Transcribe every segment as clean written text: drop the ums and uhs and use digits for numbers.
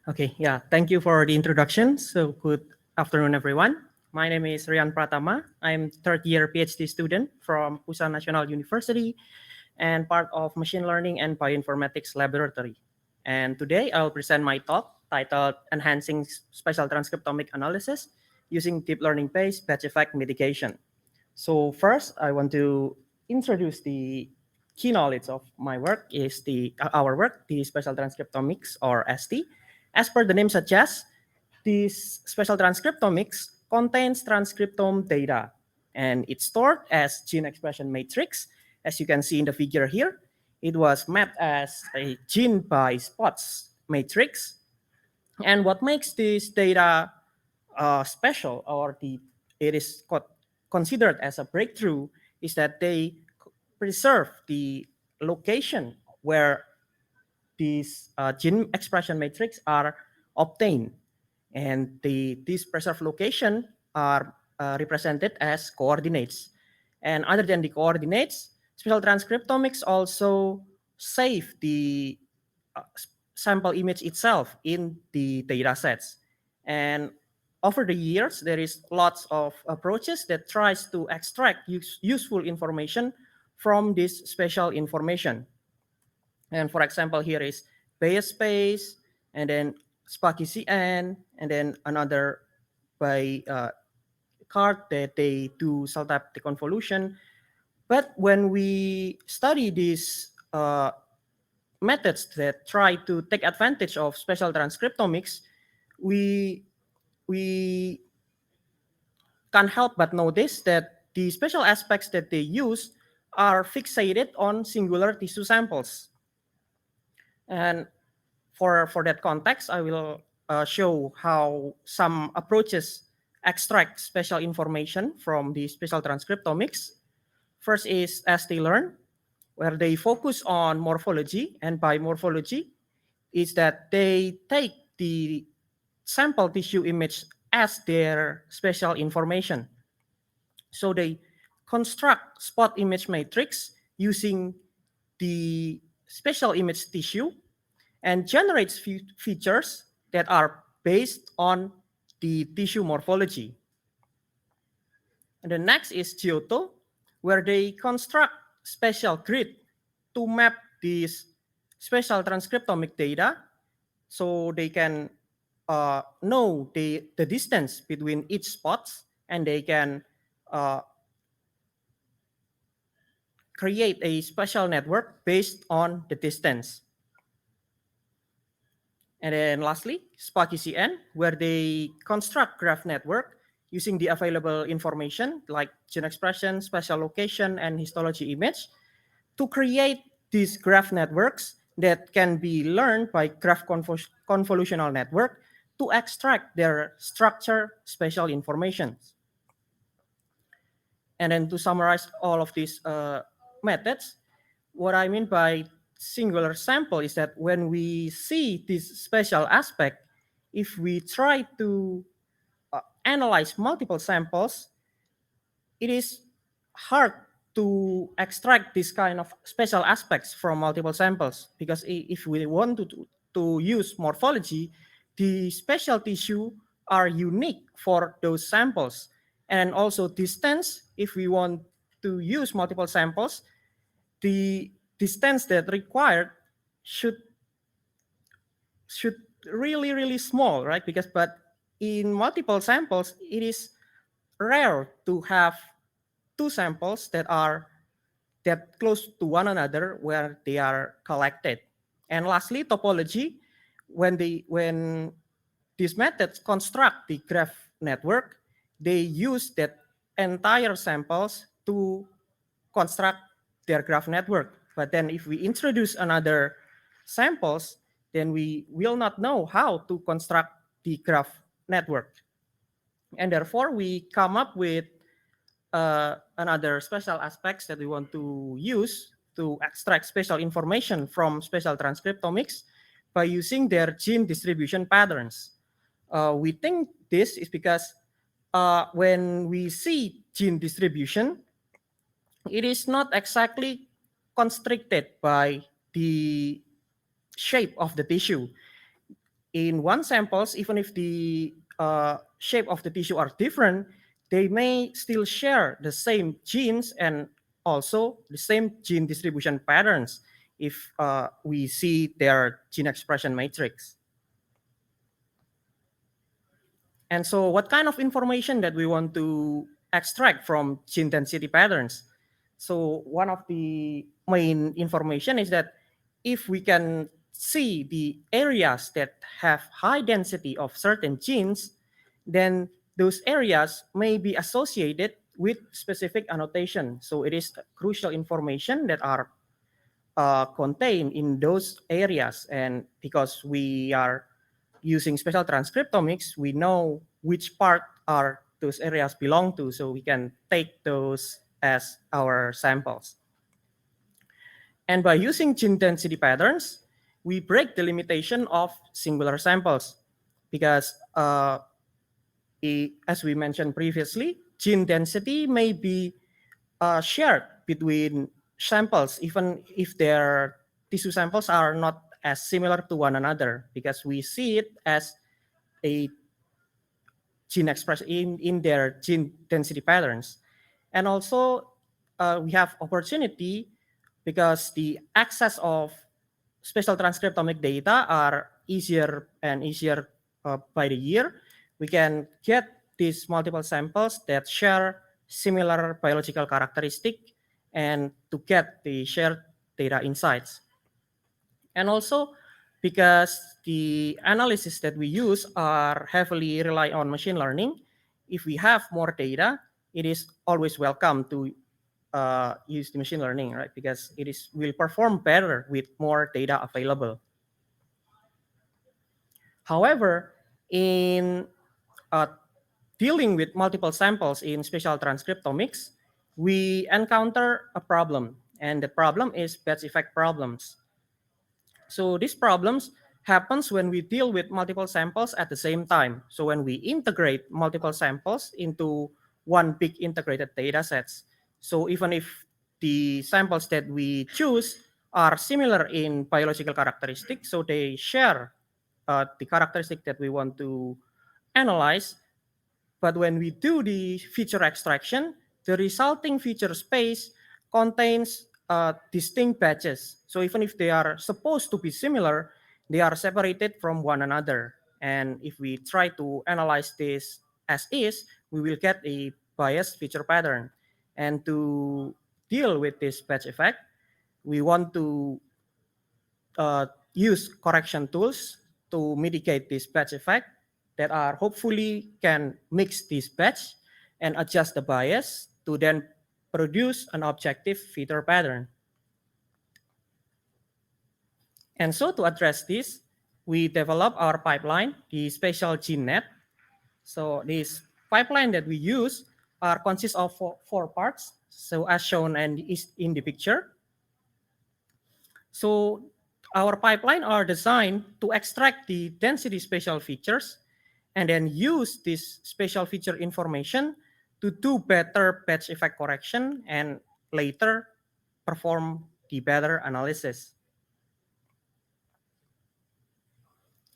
Okay, yeah, thank you for the introduction. So, good afternoon, everyone. My name is Rian Pratama. I'm third year PhD student from Pusan National University and part of Machine Learning and Bioinformatics Laboratory. And today I'll present my talk titled Enhancing Spatial Transcriptomic Analysis Using Deep Learning-Based Batch Effect Mitigation. So first, I want to introduce the key knowledge of my work is our work, the spatial transcriptomics or ST. As per the name suggests, this spatial transcriptomics contains transcriptome data, and it's stored as gene expression matrix. As you can see in the figure here, it was mapped as a gene by spots matrix. And what makes this data special, or it is considered as a breakthrough, is that they preserve the location where these gene expression matrix are obtained, and these preserved location are represented as coordinates. And other than the coordinates, spatial transcriptomics also save the uh, sample image itself in the data sets. And over the years, there is lots of approaches that tries to extract useful information from this spatial information. And for example, here is Bayes space, and then Sparky CN, and then another by card that they do cell-type deconvolution. But when we study these methods that try to take advantage of spatial transcriptomics, we we can't help but notice that the special aspects that they use are fixated on singular tissue samples. And for that context, I will show how some approaches extract spatial information from the spatial transcriptomics. First is ST-Learn, where they focus on morphology, and by morphology is that they take the sample tissue image as their spatial information. So they construct spot image matrix using the spatial image tissue and generates features that are based on the tissue morphology. And the next is Giotto, where they construct spatial grid to map these spatial transcriptomic data so they can know the distance between each spots, and they can uh, create a spatial network based on the distance. And then lastly, Sparky CN, where they construct graph network using the available information like gene expression, spatial location, and histology image to create these graph networks that can be learned by graph convolutional network to extract their structure spatial information. And then to summarize all of these methods, what I mean by singular sample is that when we see this spatial aspect, if we try to analyze multiple samples, it is hard to extract this kind of special aspects from multiple samples, because if we want to use morphology, the spatial tissue are unique for those samples. And also distance, if we want to use multiple samples, the distance that required should should really small, right? Because but in multiple samples, it is rare to have two samples that close to one another where they are collected. And lastly, topology, when these methods construct the graph network, they use that entire samples to construct their graph network. But then if we introduce another samples, then we will not know how to construct the graph network. And therefore, we come up with another special aspects that we want to use to extract spatial information from spatial transcriptomics by using their gene distribution patterns. We think this is because when we see gene distribution, it is not exactly constricted by the shape of the tissue. in one samples, even if the shape of the tissue are different, they may still share the same genes and also the same gene distribution patterns if we see their gene expression matrix. And so what kind of information that we want to extract from gene density patterns? So one of the main information is that if we can see the areas that have high density of certain genes, then those areas may be associated with specific annotation. So it is crucial information that are contained in those areas. And because we are using spatial transcriptomics, we know which part are those areas belong to, so we can take those as our samples. And by using gene density patterns, we break the limitation of singular samples because as we mentioned previously, gene density may be shared between samples, even if their tissue samples are not as similar to one another, because we see it as a gene expression in their gene density patterns. And also, we have opportunity because the access of spatial transcriptomic data are easier and easier by the year. We can get these multiple samples that share similar biological characteristic and to get the shared data insights. And also because the analysis that we use are heavily rely on machine learning, if we have more data, it is always welcome to use the machine learning, right? Because will perform better with more data available. However, in dealing with multiple samples in spatial transcriptomics, we encounter a problem, and the problem is batch effect problems. So these problems happens when we deal with multiple samples at the same time. So when we integrate multiple samples into one big integrated data sets. So even if the samples that we choose are similar in biological characteristics, so they share the characteristic that we want to analyze, but when we do the feature extraction, the resulting feature space contains distinct batches. So even if they are supposed to be similar, they are separated from one another. And if we try to analyze this as is, we will get a biased feature pattern. And to deal with this batch effect, we want to use correction tools to mitigate this batch effect that are hopefully can mix this batch and adjust the bias to then produce an objective feature pattern. And so to address this, we develop our pipeline, the Spatial GeneNet. So this pipeline that we use consists of four parts. So as shown in the picture. So our pipeline are designed to extract the density spatial features and then use this spatial feature information to do better batch effect correction and later perform the better analysis.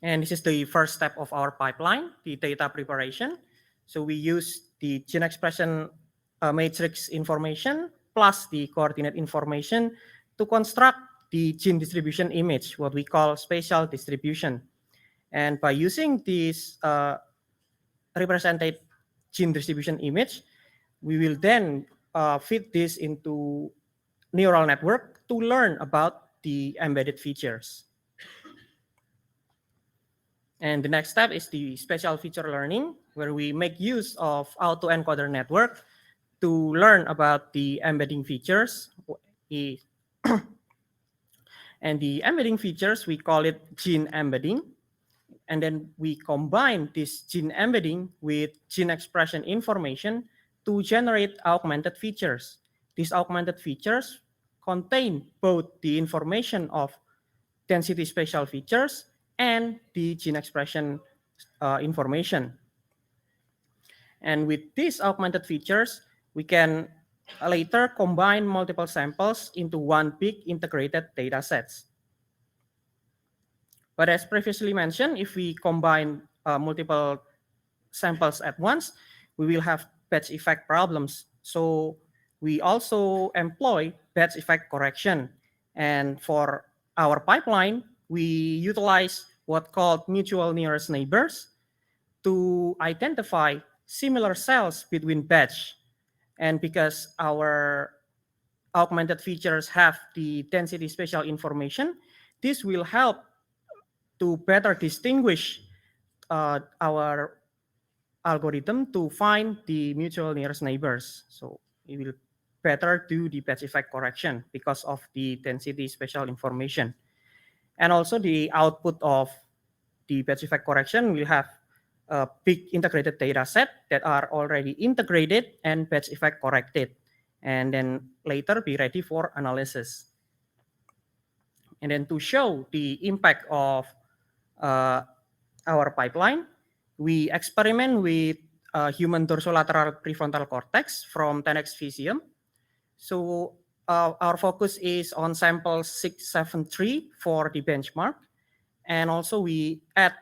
And this is the first step of our pipeline, the data preparation. So we use the gene expression matrix information plus the coordinate information to construct the gene distribution image, what we call spatial distribution. And by using this represented gene distribution image, we will then feed this into neural network to learn about the embedded features. And the next step is the spatial feature learning, where we make use of autoencoder network to learn about the embedding features. And the embedding features, we call it gene embedding. And then we combine this gene embedding with gene expression information to generate augmented features. These augmented features contain both the information of density spatial features and the gene expression information. And with these augmented features, we can later combine multiple samples into one big integrated data sets. But as previously mentioned, if we combine multiple samples at once, we will have batch effect problems. So we also employ batch effect correction. And for our pipeline, we utilize what called mutual nearest neighbors to identify similar cells between batch. And because our augmented features have the density spatial information, this will help to better distinguish our algorithm to find the mutual nearest neighbors. So it will better do the batch effect correction because of the density spatial information. And also the output of the batch effect correction will have a big integrated data set that are already integrated and batch effect corrected, and then later be ready for analysis. And then to show the impact of our pipeline, we experiment with human dorsolateral prefrontal cortex from 10x Visium. So our focus is on sample 673 for the benchmark. And also we add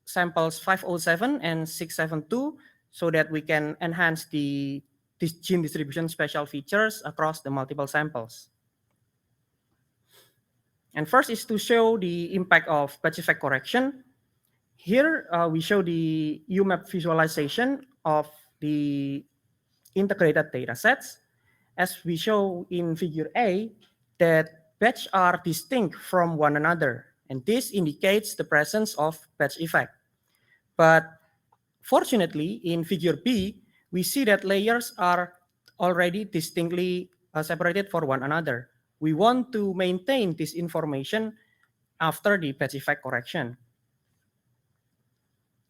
samples 507 and 672 so that we can enhance the gene distribution spatial features across the multiple samples. And first is to show the impact of batch effect correction. Here we show the UMAP visualization of the integrated data sets. As we show in figure A, that batch are distinct from one another, and this indicates the presence of batch effect. But fortunately, in figure B, we see that layers are already distinctly separated for one another. We want to maintain this information after the batch effect correction.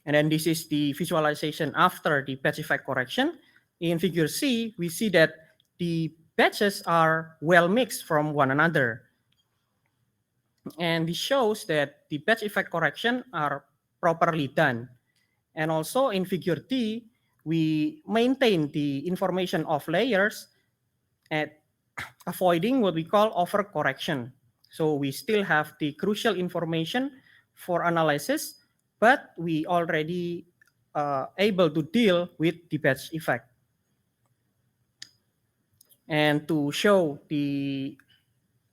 And then this is the visualization after the batch effect correction. In figure C, we see that the batches are well mixed from one another. And this shows that the batch effect correction are properly done. And also in figure D, we maintain the information of layers at avoiding what we call overcorrection. So we still have the crucial information for analysis, but we already able to deal with the batch effect. And to show the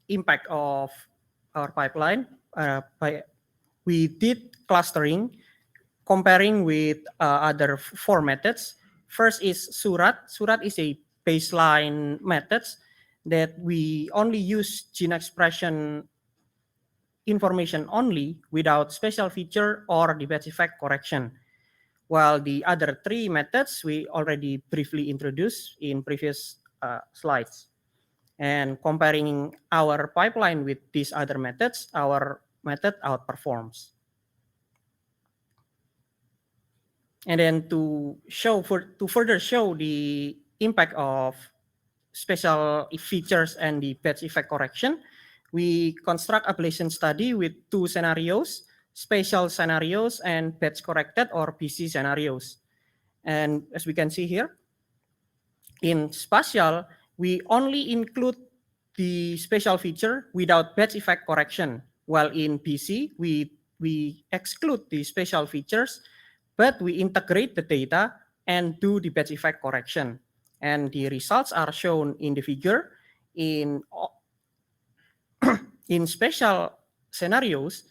impact of our pipeline, we did clustering comparing with other four methods. First is Surat. Surat is a baseline methods that we only use gene expression information only without special feature or the batch effect correction. While the other three methods we already briefly introduced in previous slides. And comparing our pipeline with these other methods, our method outperforms. And then to further show the impact of special features and the batch effect correction, we construct ablation study with two scenarios, spatial scenarios and batch corrected or BC scenarios. And as we can see here, in spatial, we only include the spatial feature without batch effect correction, while in BC, we exclude the spatial features, but we integrate the data and do the batch effect correction. And the results are shown in the figure. In spatial scenarios,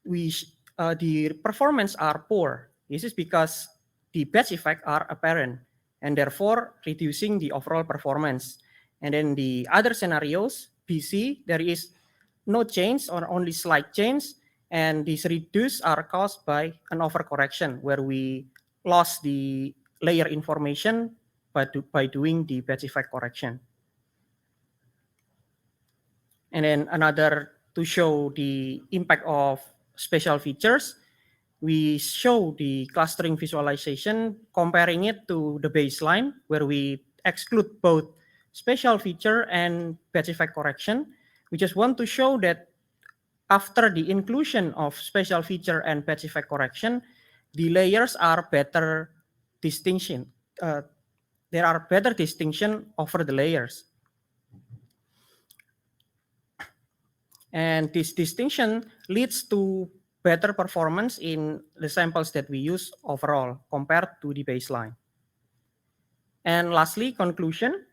the performance are poor. This is because the batch effect are apparent and therefore reducing the overall performance. And then the other scenarios, BC, there is no change or only slight change, and these reduce are caused by an overcorrection where we lost the layer information by doing the batch effect correction. And then another, to show the impact of spatial features, we show the clustering visualization, comparing it to the baseline, where we exclude both spatial feature and batch effect correction. We just want to show that after the inclusion of spatial feature and batch effect correction, the layers are better distinction. There are better distinction over the layers. And this distinction leads to better performance in the samples that we use overall compared to the baseline. And lastly, conclusion.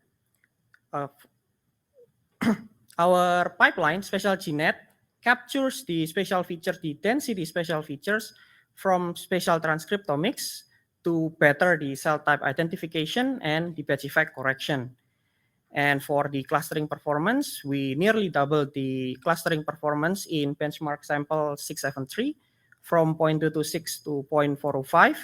Our pipeline, SpecialGNet, captures the spatial features, the density spatial features from spatial transcriptomics to better the cell type identification and the batch effect correction. And for the clustering performance, we nearly doubled the clustering performance in benchmark sample 673 from 0.226 to 0.405.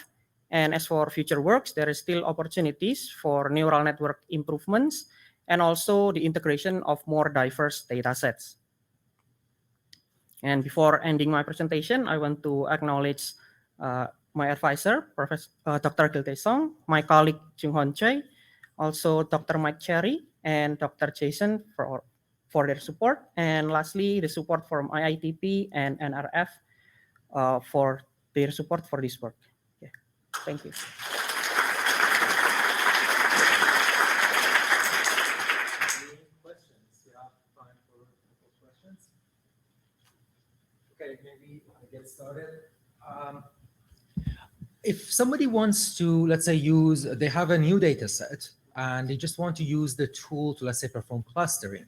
And as for future works, there is still opportunities for neural network improvements and also the integration of more diverse data sets. And before ending my presentation, I want to acknowledge my advisor, Professor Dr. Gil Tae-sung, my colleague Jung-Hon Choi, also Dr. Mike Cherry, and Dr. Jason for their support. And lastly, the support from IITP and NRF for their support for this work. Yeah. Thank you. Okay, maybe I get started. If somebody wants to, let's say, they have a new data set and they just want to use the tool to, let's say, perform clustering,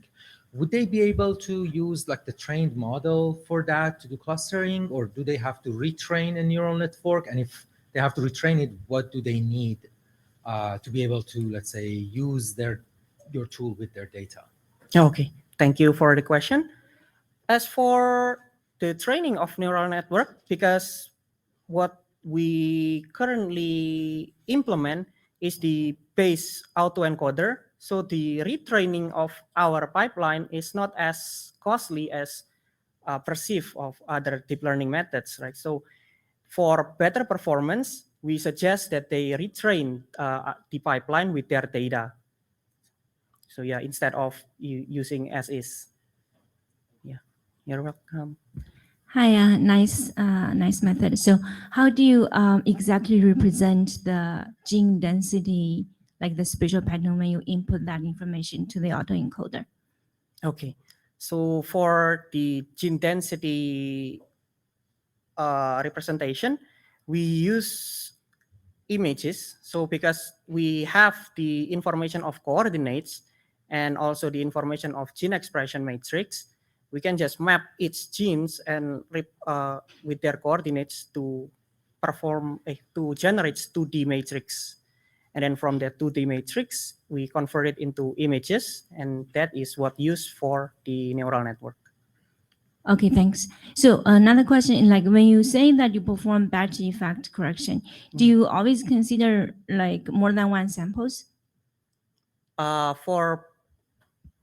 would they be able to use like the trained model for that to do clustering, or do they have to retrain a neural network? And if they have to retrain it, what do they need to be able to, let's say, use your tool with their data? Okay, thank you for the question. As for the training of neural network, because what we currently implement is the base autoencoder. So the retraining of our pipeline is not as costly as perceived of other deep learning methods, right? So for better performance, we suggest that they retrain the pipeline with their data. So yeah, instead of using as is. Yeah, you're welcome. Hi, nice method. So how do you exactly represent the gene density, like the spatial pattern, when you input that information to the autoencoder? Okay, so for the gene density representation, we use images. So because we have the information of coordinates and also the information of gene expression matrix, we can just map each genes and with their coordinates to generate 2D matrix. And then from that 2D matrix, we convert it into images, and that is what used for the neural network. Okay, thanks. So another question, like when you say that you perform batch effect correction, do you always consider like more than one samples? For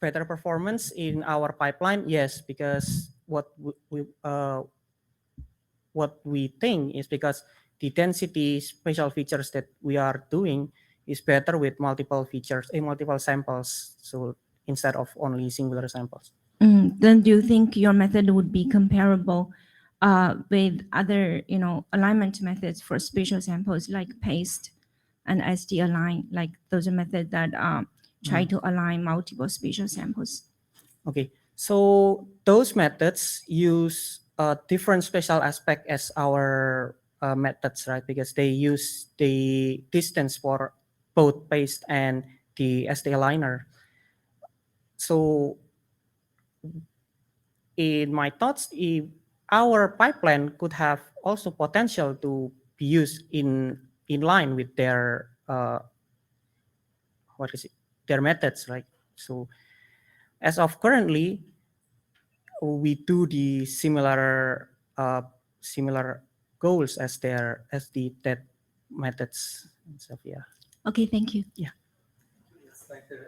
better performance in our pipeline, yes, because what we think is because the density spatial features that we are doing is better with multiple features, multiple samples. So instead of only singular samples. Then do you think your method would be comparable with other, alignment methods for spatial samples like PASTE and SD-align, like those are methods that try to align multiple spatial samples? Okay, so those methods use a different spatial aspect as our methods, right? Because they use the distance for both PASTE and the SD-aligner. So in my thoughts, our pipeline could have also potential to be used in line with their their methods, right? So as of currently, we do the similar goals as the that methods and stuff. Yeah. Okay, thank you. Yeah.